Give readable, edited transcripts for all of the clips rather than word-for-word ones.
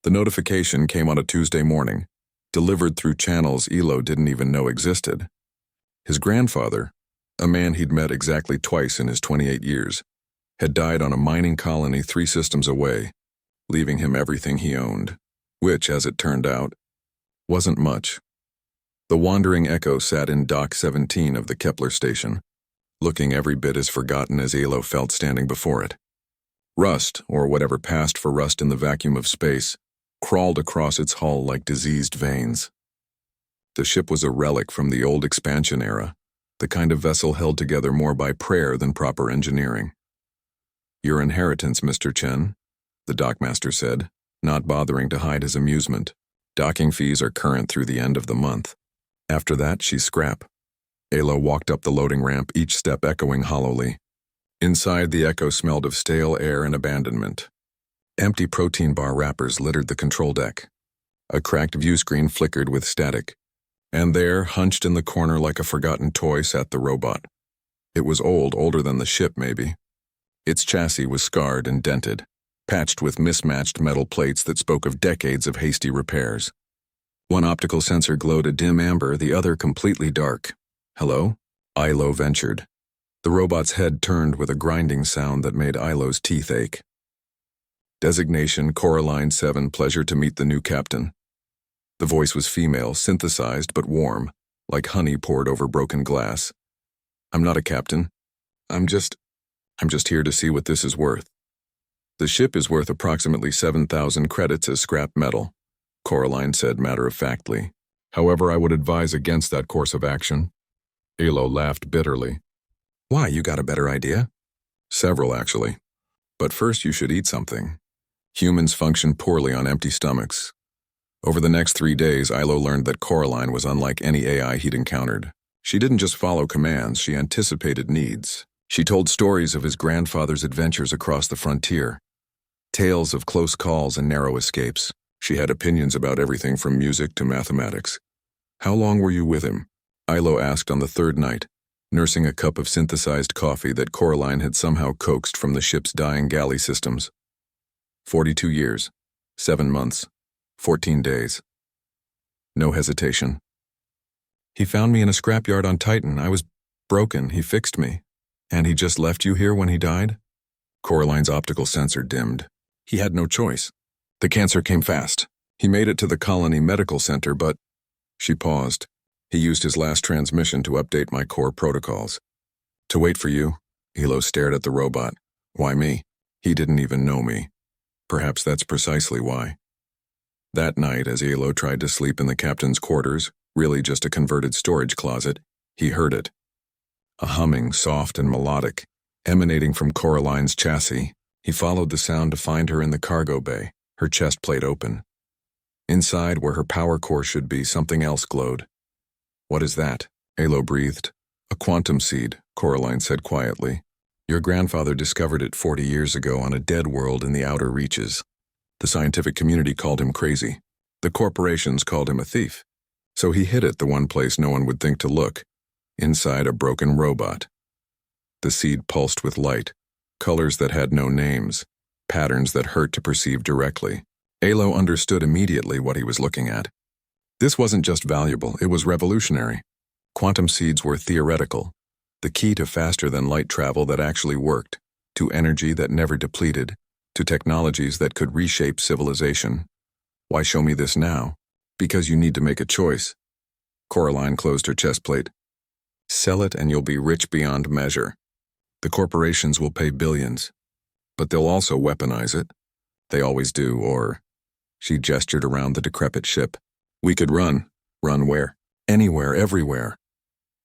The notification came on a Tuesday morning, delivered through channels Elo didn't even know existed. His grandfather, a man he'd met exactly twice in his 28 years, had died on a mining colony 3 systems away, leaving him everything he owned, which, as it turned out, wasn't much. The wandering echo sat in Dock 17 of the Kepler station, looking every bit as forgotten as Elo felt standing before it. Rust, or whatever passed for rust in the vacuum of space, crawled across its hull like diseased veins. The ship was a relic from the old expansion era, the kind of vessel held together more by prayer than proper engineering. "Your inheritance, Mr. Chen," the dockmaster said, not bothering to hide his amusement. "Docking fees are current through the end of the month. After that, she's scrap." Elo walked up the loading ramp, each step echoing hollowly. Inside, the echo smelled of stale air and abandonment. Empty protein bar wrappers littered the control deck. A cracked view screen flickered with static. And there, hunched in the corner like a forgotten toy, sat the robot. It was old, older than the ship, maybe. Its chassis was scarred and dented, patched with mismatched metal plates that spoke of decades of hasty repairs. One optical sensor glowed a dim amber, the other completely dark. "Hello?" Ilo ventured. The robot's head turned with a grinding sound that made Ilo's teeth ache. "Designation Coraline 7, pleasure to meet the new captain." The voice was female, synthesized but warm, like honey poured over broken glass. "I'm not a captain. I'm just here to see what this is worth." "The ship is worth approximately 7,000 credits as scrap metal," Coraline said matter-of-factly. "However, I would advise against that course of action." Elo laughed bitterly. "Why, you got a better idea?" "Several, actually. But first you should eat something. Humans function poorly on empty stomachs." Over the next 3 days, Ilo learned that Coraline was unlike any AI he'd encountered. She didn't just follow commands, she anticipated needs. She told stories of his grandfather's adventures across the frontier, tales of close calls and narrow escapes. She had opinions about everything from music to mathematics. "How long were you with him?" Ilo asked on the 3rd night, nursing a cup of synthesized coffee that Coraline had somehow coaxed from the ship's dying galley systems. 42 years, 7 months, 14 days. No hesitation. "He found me in a scrapyard on Titan. I was broken. He fixed me. And he just left you here when he died?" Coraline's optical sensor dimmed. "He had no choice. The cancer came fast. He made it to the colony medical center, but..." She paused. "He used his last transmission to update my core protocols." "To wait for you?" Elo stared at the robot. "Why me? He didn't even know me." "Perhaps that's precisely why." That night, as Elo tried to sleep in the captain's quarters, really just a converted storage closet, he heard it. A humming, soft and melodic, emanating from Coraline's chassis. He followed the sound to find her in the cargo bay, her chest plate open. Inside, where her power core should be, something else glowed. "What is that?" Elo breathed. "A quantum seed," Coraline said quietly. "Your grandfather discovered it 40 years ago on a dead world in the outer reaches. The scientific community called him crazy. The corporations called him a thief. So he hid it the one place no one would think to look, inside a broken robot." The seed pulsed with light, colors that had no names, patterns that hurt to perceive directly. Elo understood immediately what he was looking at. This wasn't just valuable, it was revolutionary. Quantum seeds were theoretical, the key to faster-than-light travel that actually worked, to energy that never depleted, to technologies that could reshape civilization. "Why show me this now?" "Because you need to make a choice." Coraline closed her chest plate. "Sell it and you'll be rich beyond measure. The corporations will pay billions, but they'll also weaponize it. They always do, or..." She gestured around the decrepit ship. "We could run." "Run where?" "Anywhere, everywhere.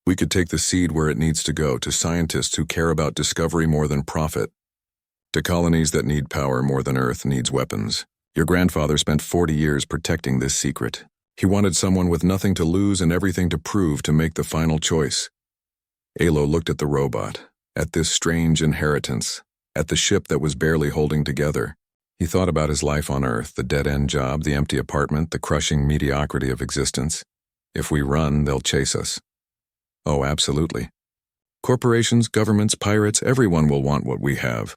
We could take the seed where it needs to go, to scientists who care about discovery more than profit. To colonies that need power more than Earth needs weapons. Your grandfather spent 40 years protecting this secret. He wanted someone with nothing to lose and everything to prove to make the final choice." Elo looked at the robot, at this strange inheritance, at the ship that was barely holding together. He thought about his life on Earth, the dead-end job, the empty apartment, the crushing mediocrity of existence. If we run, they'll chase us. Oh, absolutely. Corporations, governments, pirates, everyone will want what we have.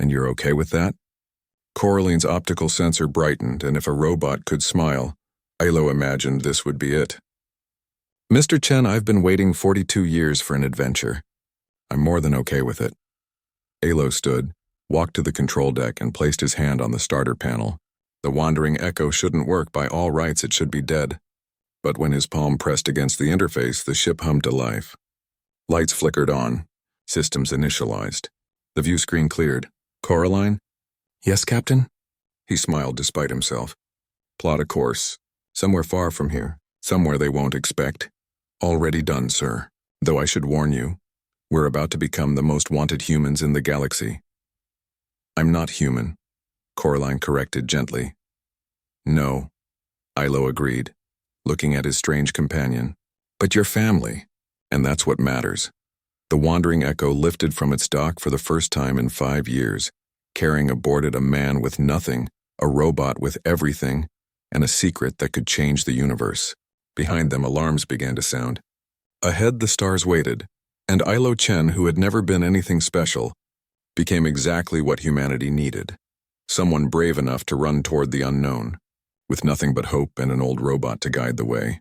And you're okay with that? Coraline's optical sensor brightened, and if a robot could smile, Ilo imagined this would be it. Mr. Chen, I've been waiting 42 years for an adventure. I'm more than okay with it. Alo stood, walked to the control deck, and placed his hand on the starter panel. The wandering echo shouldn't work. By all rights, it should be dead. But when his palm pressed against the interface, the ship hummed to life. Lights flickered on. Systems initialized. The view screen cleared. Coraline? Yes, Captain? He smiled despite himself. Plot a course. Somewhere far from here. Somewhere they won't expect. Already done, sir. Though I should warn you, we're about to become the most wanted humans in the galaxy. I'm not human, Coraline corrected gently. No, Ilo agreed, looking at his strange companion. But your family, and that's what matters. The wandering echo lifted from its dock for the first time in 5 years, carrying aboard it a man with nothing, a robot with everything, and a secret that could change the universe. Behind them, alarms began to sound. Ahead, the stars waited, and Ilo Chen, who had never been anything special, became exactly what humanity needed. Someone brave enough to run toward the unknown, with nothing but hope and an old robot to guide the way.